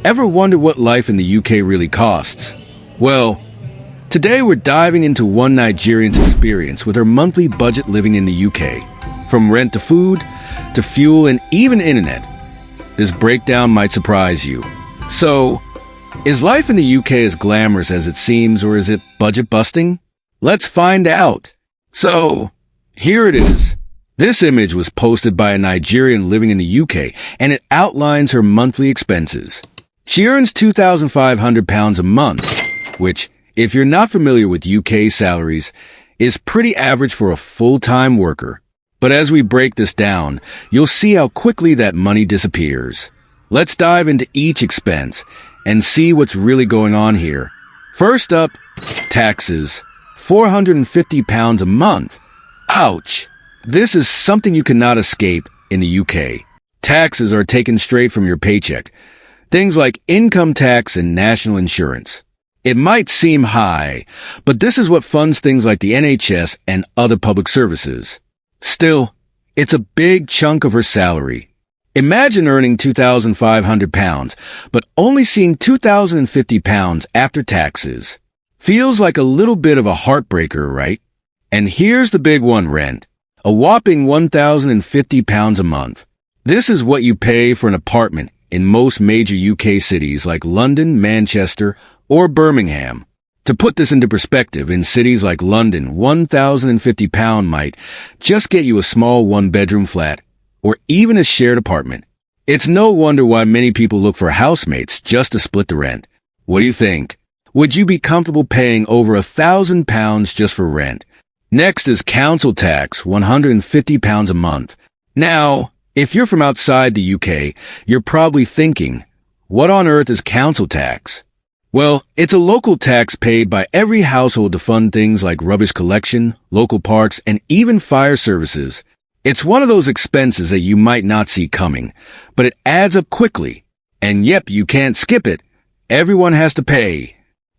Ever wondered what life in the UK really costs? Well, today we're diving into one Nigerian's experience with her monthly budget living in the UK. From rent to food, to fuel and even internet. This breakdown might surprise you. So, is life in the UK as glamorous as it seems, or is it budget busting? Let's find out. So, here it is. This image was posted by a Nigerian living in the UK, and it outlines her monthly expenses. She earns £2,500 a month, which, if you're not familiar with UK salaries, is pretty average for a full-time worker. But as we break this down, you'll see how quickly that money disappears. Let's dive into each expense and see what's really going on here. First up, taxes. £450 a month. Ouch! This is something you cannot escape in the UK. Taxes are taken straight from your paycheck. Things like income tax and national insurance. It might seem high, but this is what funds things like the NHS and other public services. Still, it's a big chunk of her salary. Imagine earning £2,500, but only seeing £2,050 after taxes. Feels like a little bit of a heartbreaker, right? And here's the big one, rent. A whopping £1,050 a month. This is what you pay for an apartment in most major UK cities like London, Manchester, or Birmingham. To put this into perspective, in cities like London, £1,050 might just get you a small one-bedroom flat, or even a shared apartment. It's no wonder why many people look for housemates just to split the rent. What do you think? Would you be comfortable paying over £1,000 just for rent? Next is council tax, £150 a month. Now, if you're from outside the UK, you're probably thinking, what on earth is council tax? Well, it's a local tax paid by every household to fund things like rubbish collection, local parks, and even fire services. It's one of those expenses that you might not see coming, but it adds up quickly. And yep, you can't skip it. Everyone has to pay.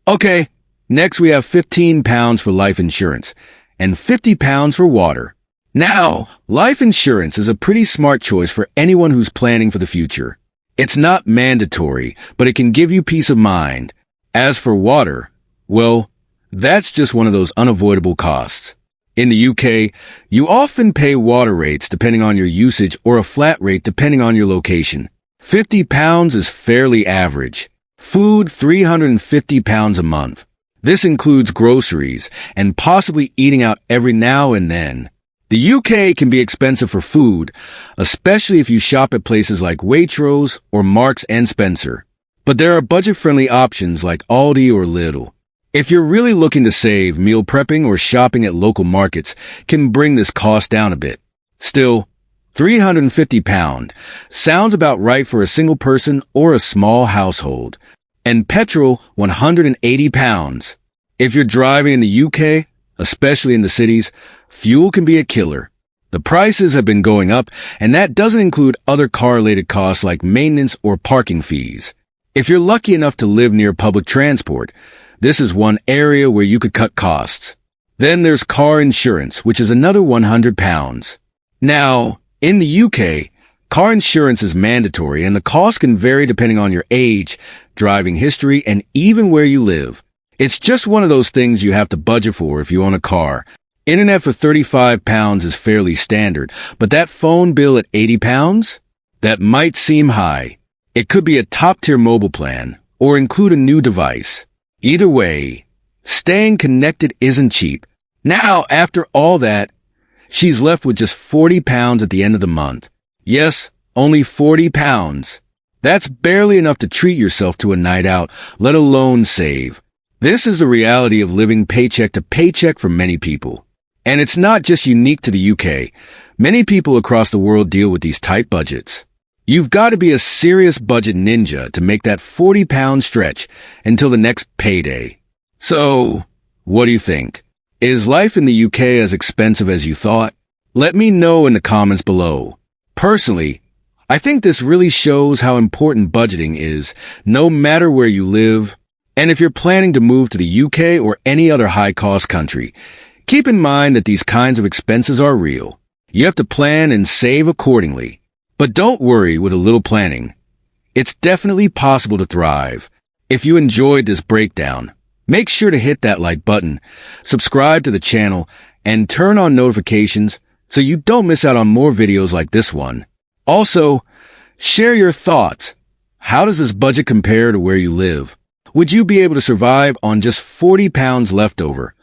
Okay, next we have £15 for life insurance and £50 for water. Now, life insurance is a pretty smart choice for anyone who's planning for the future. It's not mandatory, but it can give you peace of mind. As for water, well, that's just one of those unavoidable costs. In the UK, you often pay water rates depending on your usage or a flat rate depending on your location. £50 is fairly average. Food, £350 a month. This includes groceries and possibly eating out every now and then. The UK can be expensive for food, especially if you shop at places like Waitrose or Marks and Spencer. But there are budget-friendly options like Aldi or Lidl. If you're really looking to save, meal prepping or shopping at local markets can bring this cost down a bit. Still, £350 sounds about right for a single person or a small household. And petrol, £180. If you're driving in the UK, especially in the cities, fuel can be a killer. The prices have been going up, and that doesn't include other car-related costs like maintenance or parking fees. If you're lucky enough to live near public transport, this is one area where you could cut costs. Then there's car insurance, which is another £100. Now, in the UK, car insurance is mandatory, and the cost can vary depending on your age, driving history, and even where you live. It's just one of those things you have to budget for if you own a car. Internet for £35 is fairly standard, but that phone bill at £80? That might seem high. It could be a top-tier mobile plan, or include a new device. Either way, staying connected isn't cheap. Now, after all that, she's left with just £40 at the end of the month. Yes, only £40. That's barely enough to treat yourself to a night out, let alone save. This is the reality of living paycheck to paycheck for many people. And it's not just unique to the UK. Many people across the world deal with these tight budgets. You've got to be a serious budget ninja to make that £40 stretch until the next payday. So, what do you think? Is life in the UK as expensive as you thought? Let me know in the comments below. Personally, I think this really shows how important budgeting is, no matter where you live. And if you're planning to move to the UK or any other high-cost country, keep in mind that these kinds of expenses are real. You have to plan and save accordingly. But don't worry with a little planning. It's definitely possible to thrive. If you enjoyed this breakdown, make sure to hit that like button, subscribe to the channel, and turn on notifications so you don't miss out on more videos like this one. Also, share your thoughts. How does this budget compare to where you live? Would you be able to survive on just 40 pounds left over?